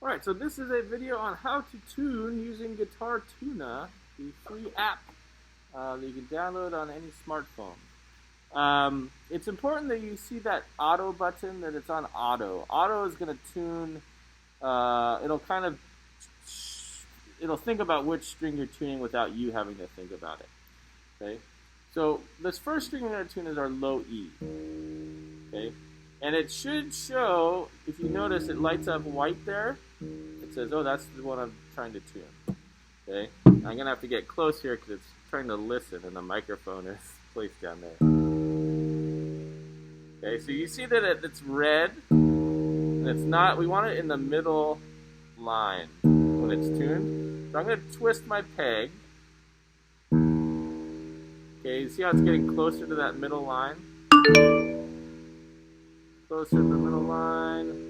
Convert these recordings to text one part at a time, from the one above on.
Alright, so this is a video on how to tune using Guitar Tuna, the free app that you can download on any smartphone. It's important that you see that auto button, that it's on auto. Auto is going to tune, it'll think about which string you're tuning without you having to think about it. Okay, so this first string we're going to tune is our low E. Okay, and it should show, if you notice, it lights up white there. It says, oh, that's the one I'm trying to tune. Okay, I'm going to have to get close here because it's trying to listen and the microphone is placed down there. Okay, so you see that it's red, and it's not, we want it in the middle line when it's tuned. So I'm going to twist my peg. Okay, you see how it's getting closer to that middle line? Closer to the middle line.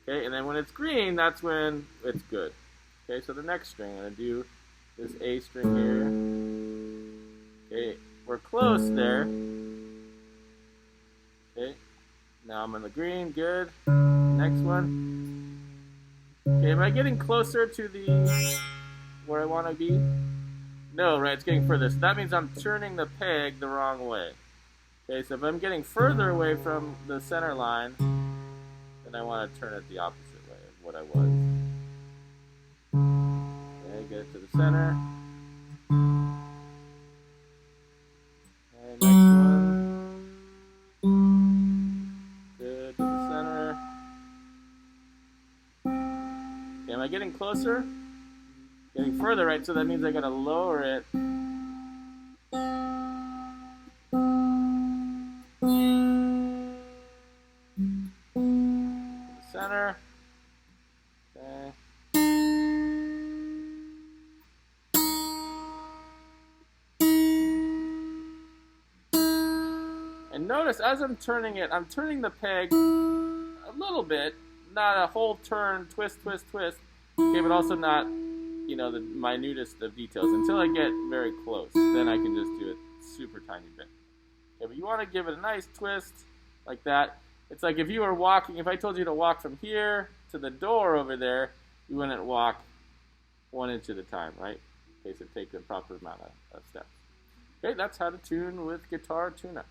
Okay, and then when it's green, that's when it's good. Okay, so the next string, I'm going to do this A string here. Okay, we're close there. Okay, now I'm in the green, good. Next one. Okay, am I getting closer to the where I want to be? No, right, it's getting further. So that means I'm turning the peg the wrong way. Okay, so if I'm getting further away from the center line, then I want to turn it the opposite way of what I was. Okay, get it to the center. Okay, next one. Good, to the center. Okay, am I getting closer? Getting further, right? So that means I gotta lower it. Center. Okay. And notice as I'm turning it, I'm turning the peg a little bit, not a whole turn, twist, twist, twist. Okay, but also not, you know, the minutest of details until I get very close. Then I can just do it super tiny bit. Okay, but you want to give it a nice twist like that. It's like if you were walking, if I told you to walk from here to the door over there, you wouldn't walk 1 inch at a time, right? Okay, so take the proper amount of steps. Okay, that's how to tune with Guitar Tuna.